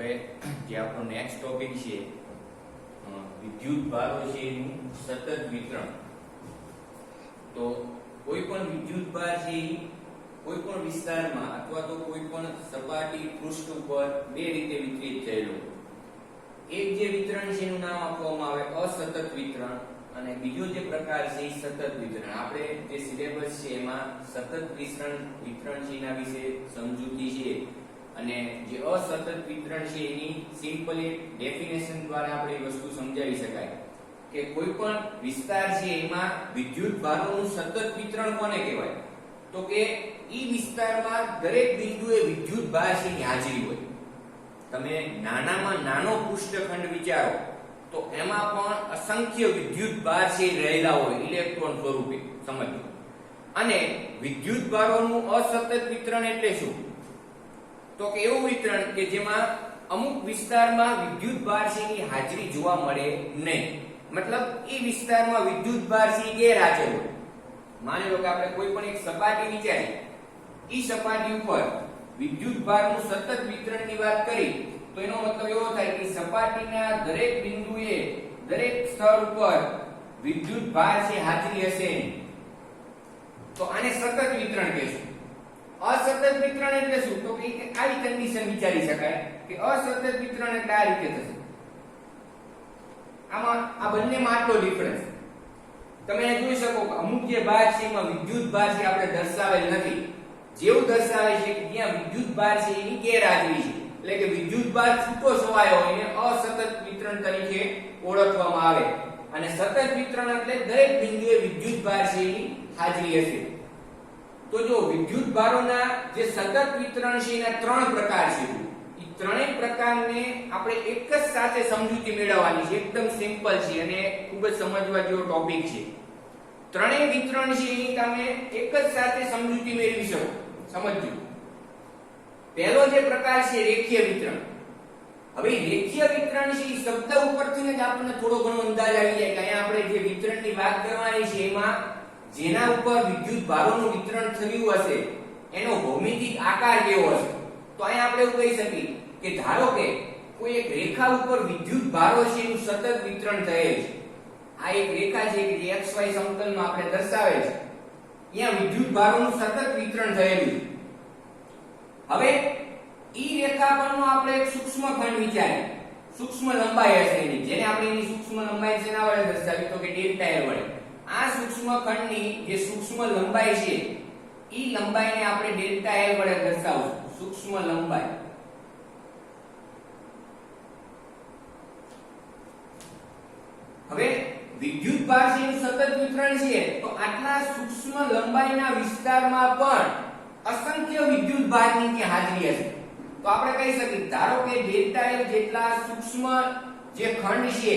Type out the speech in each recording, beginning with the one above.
હવે જે આપણો નેક્સ્ટ ટોપિક છે વિદ્યુત ભારો છે એનું સતત વિતરણ. તો કોઈ પણ વિદ્યુત ભાર છે કોઈ પણ વિસ્તારમાં અથવા તો કોઈ પણ સપાટી પૃષ્ઠ ઉપર બે રીતે વિતરિત થયેલો. એક જે વિતરણ છે એનું નામ આપવામાં આવે અસતત વિતરણ અને બીજો જે પ્રકાર છે એ સતત વિતરણ. આપણે જે સિલેબસ છે એમાં સતત વિતરણ છે એના વિશે સમજૂતી છે અને જે અસતત વિતરણ છે એની સિમ્પલી ડેફિનેશન દ્વારા આપણે એ વસ્તુ સમજાવી શકાય કે કોઈ પણ વિસ્તાર છે એમાં વિદ્યુત ભારોનું સતત વિતરણ કોને કહેવાય? તો કે ઈ વિસ્તારમાં દરેક બિંદુએ વિદ્યુત ભાર છે એની હાજરી હોય. તમે નાનામાં નાનો પૃષ્ઠખંડ વિચારો તો એમાં પણ અસંખ્ય વિદ્યુત ભાર છે રહેલા હોય ઇલેક્ટ્રોન સ્વરૂપે, સમજો. અને વિદ્યુત ભારોનું અસતત વિતરણ એટલે શું? તો કે એવું વિતરણ કે જેમાં અમુક વિસ્તારમાં વિદ્યુત ભાર છે એની હાજરી જોવા મળે નહીં. મતલબ એ વિસ્તારમાં વિદ્યુત ભાર છે ગેરહાજર હોય. માની લો કે આપણે કોઈ પણ એક સપાટી વિચારી, ઈ સપાટી ઉપર વિદ્યુત ભારનું સતત વિતરણની વાત કરી તો એનો મતલબ એવો થાય કે સપાટીના દરેક બિંદુએ દરેક સ્તર ઉપર વિદ્યુત ભાર છે હાજરી હશે. તો આને સતત વિતરણ કહેશું. અસતત વિતરણ એટલે શું? તો કે આવી કન્ડિશન વિચારી શકાય કે અસતત વિતરણ એટલે આ રીતે થશે. આમાં આ બંનેમાં આટલો ડિફરન્સ તમે જોઈ શકો કે અમુક જે ભાર છે એમાં વિદ્યુત ભાર છે આપણે દર્શાવેલ નથી. જેવું દર્શાવે છે કે ત્યાં વિદ્યુત ભાર છે એની ગેરહાજરી છે. એટલે કે વિદ્યુત ભાર છૂટો છવાયો હોય એને અસતત વિતરણ તરીકે ઓળખવામાં આવે. અને સતત વિતરણ એટલે દરેક બિંદુએ વિદ્યુત ભાર છે એની હાજરી હશે. તો જો વિદ્યુત ભારોના જે સતત વિતરણ છે એના ત્રણ પ્રકાર છે. એ ત્રણેય પ્રકારને આપણે એક જ સાથે સમજૂતી મેળવવાની છે. એકદમ સિમ્પલ છે અને ખૂબ જ સમજવા જેવો ટોપિક છે. ત્રણેય વિતરણ છે એ તમે એક જ સાથે સમજૂતી મેળવી શકો. સમજજો. પહેલો જે પ્રકાર છે રેખીય વિતરણ. હવે રેખીય વિતરણ છે એ શબ્દ ઉપરથી જ આપણને થોડો ઘણો અંદાજ આવી જાય કે અહીંયા આપણે જે વિતરણની વાત કરવાની છે એમાં જેના ઉપર વિદ્યુત ભારોનું વિતરણ થયું હશે એનો ભૌમિતિક આકાર કેવો હશે. તો અહીંયા આપણે એવું કહી શકીએ કે ધારો કે કોઈ એક રેખા ઉપર વિદ્યુત ભારો છે એનું સતત વિતરણ થયેલ છે. આ એક રેખા છે કે જે XY સમતલમાં આપણે દર્શાવે છે. અહીંયા વિદ્યુત ભારોનું સતત વિતરણ થયેલું છે. હવે ઈ રેખા પરનો આપણે એક સૂક્ષ્મ ખંડ વિચારીએ. સૂક્ષ્મ લંબાઈ હશે એની, જેને આપણે એની સૂક્ષ્મ લંબાઈ શેના વડે દર્શાવી? તો કે ડેલ્ટા L વડે. આ સૂક્ષ્મ ખંડની જે સૂક્ષ્મ લંબાઈ છે ઈ લંબાઈને આપણે ડેલ્ટા L વડે દર્શાવશું. સૂક્ષ્મ લંબાઈ. હવે વિદ્યુત ભાર છે એનું સતત વિતરણ છે તો આટલા સૂક્ષ્મ લંબાઈના વિસ્તારમાં પણ અસંખ્ય વિદ્યુત ભારની ત્યાં હાજરી હશે. તો આપણે કહી શકીએ ધારો કે ડેલ્ટા L જેટલા સૂક્ષ્મ જે ખંડ છે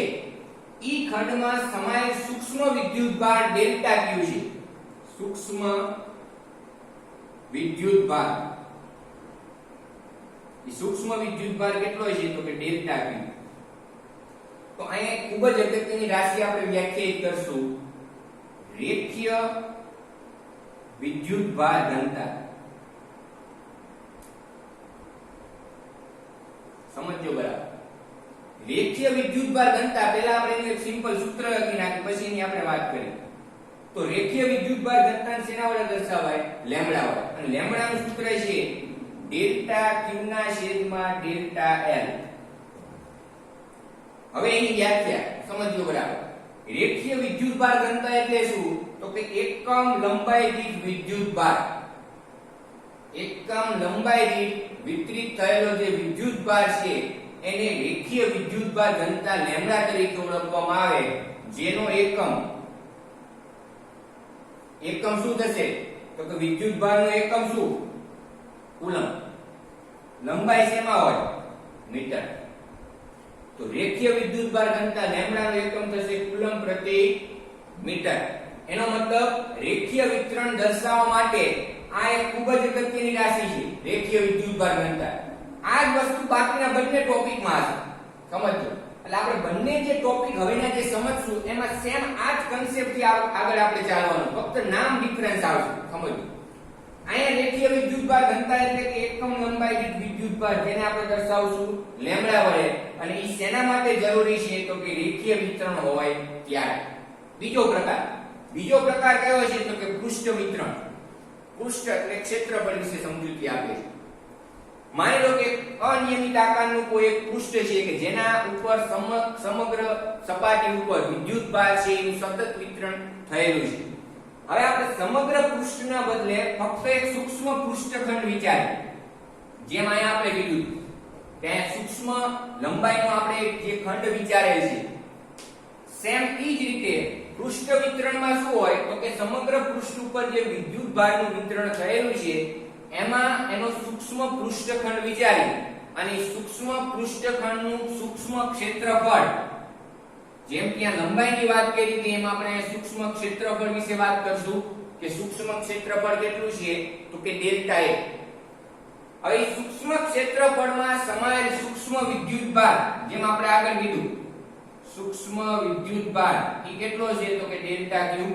ઈ ખંડમાં સમાયેલ સૂક્ષ્મ વિદ્યુત ભાર ડેલ્ટા Q છે. સૂક્ષ્મ વિદ્યુત ભાર. ઈ સૂક્ષ્મ વિદ્યુત ભાર કેટલો છે? તો કે ડેલ્ટા Q. તો અહીંયા ખૂબ જ અગત્યની રાશિ આપણે વ્યાખ્યાયિત કરશું. રેખીય વિદ્યુત ભાર ઘનતા. સમજો બરાબર. રેખીય વિદ્યુત ભાર ઘનતા પહેલા આપણે એનું એક સિમ્પલ સૂત્ર લખી નાખી પછી એની આપણે વાત કરી. તો રેખીય વિદ્યુત ભાર ઘનતાને શેના વડે દર્શાવાય? લેમ્બડા વડે. અને લેમ્બડાનું સૂત્ર છે ડેલ્ટા Q ના છેદમાં ડેલ્ટા L. હવે એની વ્યાખ્યા સમજો બરાબર. રેખીય વિદ્યુત ભાર ઘનતા એટલે શું? તો કે એકમ લંબાઈ દીઠ વિદ્યુત ભાર. એકમ લંબાઈ દીઠ વિતરિત થયેલો જે વિદ્યુત ભાર છે એને રેખીય વિદ્યુત ભાર ઘનતા લેમ્બડા તરીકે ઓળખવામાં આવે. જેનો એકમ શું થશે? તો કે વિદ્યુત ભારનો એકમ શું? કુલમ. લંબાઈ શેમાં હોય? મીટર. તો રેખીય વિદ્યુત ભાર ઘનતા લેમ્બડાનો એકમ થશે કુલમ પ્રતિ મીટર. એનો મતલબ રેખીય વિતરણ દર્શાવવા માટે આ એક ખૂબ જ અગત્યની રાશિ છે રેખીય વિદ્યુત ભાર ઘનતા. આ જ વસ્તુ બાકીના બંને ટોપિકમાં હશે. સમજો. એટલે આપણે બંને જે ટોપિક હવેના જે સમજશું એમાં સેમ આ જ કન્સેપ્ટ થી આગળ આપણે ચાલવાનું. ફક્ત નામ ડિફરન્સ આવશે. સમજો. અહીંયા રેખીય વિદ્યુત ભાર ઘનતા એટલે કે એકમ લંબાઈ દીઠ વિદ્યુત વિદ્યુતભાર જેને આપણે દર્શાવશું લેમ્ડા વડે, અને એ શેના માટે જરૂરી છે તો કે રેખીય વિતરણ હોય ત્યારે. બીજો પ્રકાર કયો છે તો કે પૃષ્ઠ વિતરણ. પૃષ્ઠ એટલે ક્ષેત્રફળ વિશે સમજૂતી આપે છે. માની લો કે અનિયમિત આકારનું કોઈ એક પૃષ્ઠ છે કે જેના ઉપર સમગ્ર સપાટી ઉપર વિદ્યુતભાર છે એનું સતત વિતરણ થયેલું છે. હવે આપણે સમગ્ર પૃષ્ઠના બદલે ફક્ત એક સૂક્ષ્મ પૃષ્ઠખંડ વિચારીએ. જેમ અહીંયા આપણે કીધું ત્યાં સૂક્ષ્મ લંબાઈનો આપણે જે ખંડ વિચારેલ છે, સેમ એ જ રીતે પૃષ્ઠ વિતરણમાં શું હોય તો કે સમગ્ર પૃષ્ઠ ઉપર જે વિદ્યુતભારનું વિતરણ થયેલું છે એમાં એનો સૂક્ષ્મ પૃષ્ઠખંડ વિચારી અને સૂક્ષ્મ પૃષ્ઠખંડનું સૂક્ષ્મ ક્ષેત્રફળ, જેમ ત્યાં લંબાઈની વાત કરી હતી એમ આપણે સૂક્ષ્મ ક્ષેત્રફળ વિશે વાત કરશું કે સૂક્ષ્મ ક્ષેત્રફળ કેટલું છે તો કે ડેલ્ટા એ. હવે સૂક્ષ્મ ક્ષેત્રફળમાં સમાયેલ સૂક્ષ્મ વિદ્યુતભાર જેમ આપણે આગળ કીધું સૂક્ષ્મ વિદ્યુતભાર એ કેટલો છે તો કે ડેલ્ટા ક્યુ.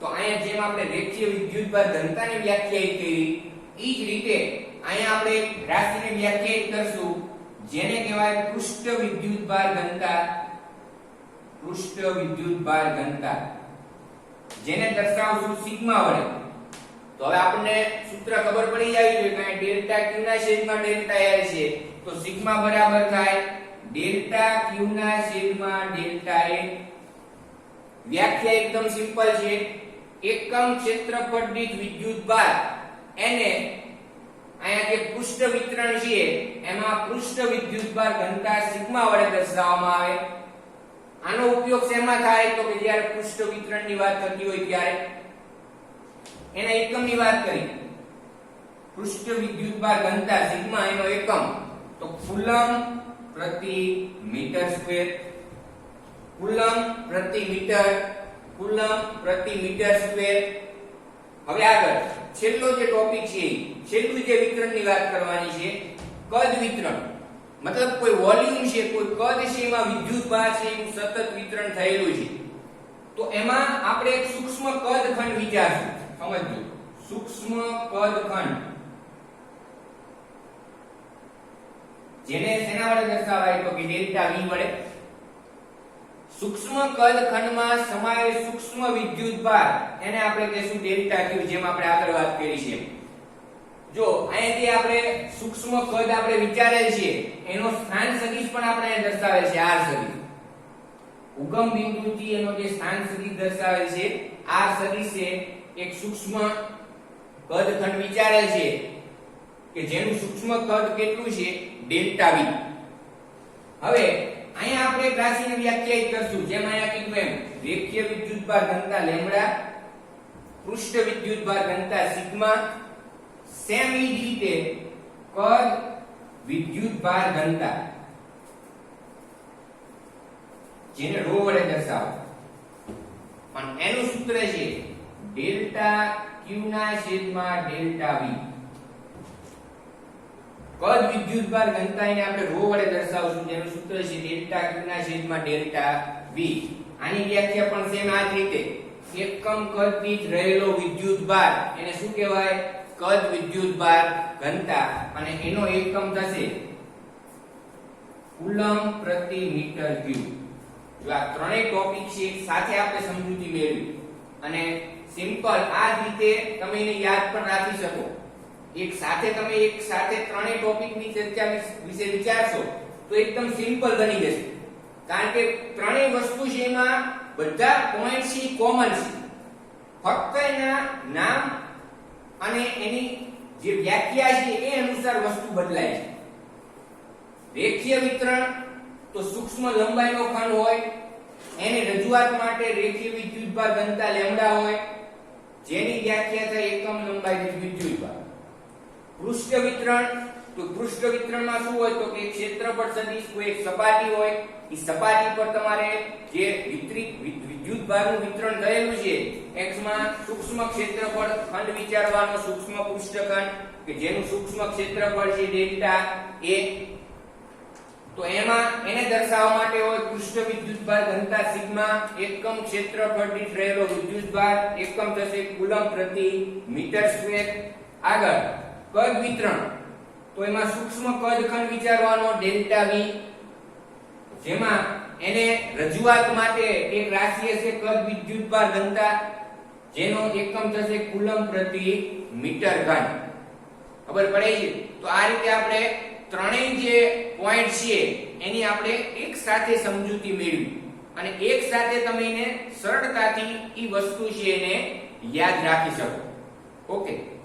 તો અહીંયા જેમ આપણે રેખીય વિદ્યુતભાર ઘનતાની વ્યાખ્યાયિત કરી એ જ રીતે અહીંયા આપણે રાશિને વ્યાખ્યાયિત કરશું જેને કહેવાય પૃષ્ઠ વિદ્યુતભાર ઘનતા. પૃષ્ઠ વિદ્યુતભાર ઘનતા જેને દર્શાવશું સિગ્મા વડે. તો હવે આપણને સૂત્ર ખબર પડી જાય છે કે ડેલ્ટા ક્યુ ના છેદમાં ડેલ્ટા એલ છે, તો સિગ્મા બરાબર થાય ડેલ્ટા ક્યુ ના છેદમાં ડેલ્ટા એ. વ્યાખ્યા એકદમ સિમ્પલ છે. એકમ ક્ષેત્રફળ દીઠ વિદ્યુતભાર એને અહીંયા જે પૃષ્ઠ વિતરણ છે એમાં પૃષ્ઠ વિદ્યુતભાર ઘનતા સિગ્મા વડે દર્શાવવામાં આવે. આનો ઉપયોગ શેમાં થાય તો કે જ્યારે પૃષ્ઠ વિતરણની વાત થતી હોય ત્યારે એના એકમની વાત કરી. પૃષ્ઠ વિદ્યુતભાર ઘનતા સિગ્મા એનો એકમ તો કુલમ પ્રતિ મીટર સ્ક્વેર. કુલમ પ્રતિ મીટર, કુલમ પ્રતિ મીટર સ્ક્વેર. હવે આગળ છેલ્લો જે ટોપિક છે, છેલ્લું જે વિતરણની વાત કરવાની છે કદ વિતરણ. મતલબ કોઈ વોલ્યુમ છે, કોઈ કદ છે એમાં વિદ્યુતભાર છે એનું સતત વિતરણ થયેલું છે. તો એમાં આપણે એક સૂક્ષ્મ કદ ખંડ વિચારશું. સમજજો, સૂક્ષ્મ કદ ખંડ જેને શેના વડે દર્શાવાય તો કે ડેલ્ટા V વડે. સૂક્ષ્મ કદ ખંડમાં સમાયેલ સૂક્ષ્મ વિદ્યુતભાર એને આપણે કહીશું ડેલ્ટા Q, જેમ આપણે આગળ વાત કરી છે. જો અહીંયાથી આપણે સૂક્ષ્મ કદ આપણે વિચારેલ છે એનો સ્થાન સદિશ પણ આપણે અહીં દર્શાવેલ છે r સદિશ. ઉગમ બિંદુથી એનો જે સ્થાન સદિશ દર્શાવેલ છે r સદિશ છે એક સૂક્ષ્મ કદ ખંડ વિચારેલ છે કે જેનું સૂક્ષ્મ કદ કેટલું છે ડેલ્ટા V. હવે અહીંયા આપણે એક રાશિને વ્યાખ્યાયિત કરશું જેમ અહીંયા કીધું એમ રેખીય વિદ્યુતભાર ઘનતા લેમ્ડા, પૃષ્ઠ વિદ્યુતભાર ઘનતા સિગ્મા, સેમ એ જ રીતે કદ વિદ્યુતભાર ઘનતા જેને ρ વડે દર્શાવો. પણ એનું સૂત્ર છે ડેલ્ટા Q ના છેદમાં ડેલ્ટા V. કદ વિદ્યુતભાર ઘનતા એને આપણે ρ વડે દર્શાવશું જેનું સૂત્ર છે ડેલ્ટા Q ના છેદમાં ડેલ્ટા V. આની વ્યાખ્યા પણ સેમ આ જ રીતે એકમ કદ દીઠ રહેલો વિદ્યુતભાર એને શું કહેવાય કદ વિદ્યુતભાર ઘનતા, અને એનો એકમ થશે કુલમ પ્રતિ મીટર ક્યુબ. જો આ ત્રણેય ટોપિક છે એક સાથે આપણે સમજૂતી મેળવી અને સિમ્પલ આ જ રીતે તમે એને યાદ પણ રાખી શકો. એક સાથે ત્રણેય ટોપિકની ચર્ચા વિશે વિચારશો તો એકદમ સિમ્પલ બની જશે. કારણ કે ત્રણેય વસ્તુ છે એમાં બધા પોઈન્ટ છે કોમન છે, ફક્ત એના નામ અને એની જે વ્યાખ્યા છે એ અનુસાર વસ્તુ બદલાય છે. રેખીય વિતરણ તો સૂક્ષ્મ લંબાઈનો ખંડ હોય, એની રજૂઆત માટે રેખીય વિદ્યુતભાર ઘનતા લેમ્ડા હોય જેની વ્યાખ્યા થાય એકમ લંબાઈ દીઠ વિદ્યુતભાર. પૃષ્ઠ વિતરણ તો પૃષ્ઠ વિતરણમાં શું હોય તો કે ક્ષેત્રફળ સદિશ કોઈ એક સપાટી હોય, એ સપાટી પર તમારે જે વિદ્યુતભારનું વિતરણ થયેલું છે x માં સૂક્ષ્મ ક્ષેત્રફળ ખંડ વિચારવાનો, સૂક્ષ્મ પૃષ્ઠખંડ કે જેનું સૂક્ષ્મ ક્ષેત્રફળ છે ડેલ્ટા A. તો એમાં એને દર્શાવવા માટે હોય પૃષ્ઠ વિદ્યુતભાર ઘનતા સિગ્મા, એકમ ક્ષેત્રફળ દીઠ રહેલો વિદ્યુતભાર, એકમ થશે કુલમ પ્રતિ મીટર સ્ક્વેર. આગળ કદ વિતરણ તો એમાં સૂક્ષ્મ કદખંડ વિચારવાનો ડેલ્ટા V, જેમાં એને રજૂઆત માટે એક રાશિ હશે કદ વિદ્યુતભાર ઘનતા, જેનો એકમ થશે કુલમ પ્રતિ મીટર ઘન. ખબર પડે છે? તો આ રીતે આપણે ત્રણેય જે પોઈન્ટ છે એની આપણે એક સાથે સમજૂતી મેળવી અને એક સાથે તમે એને સરળતાથી ઈ વસ્તુ છે એને યાદ રાખી શકો. ઓકે.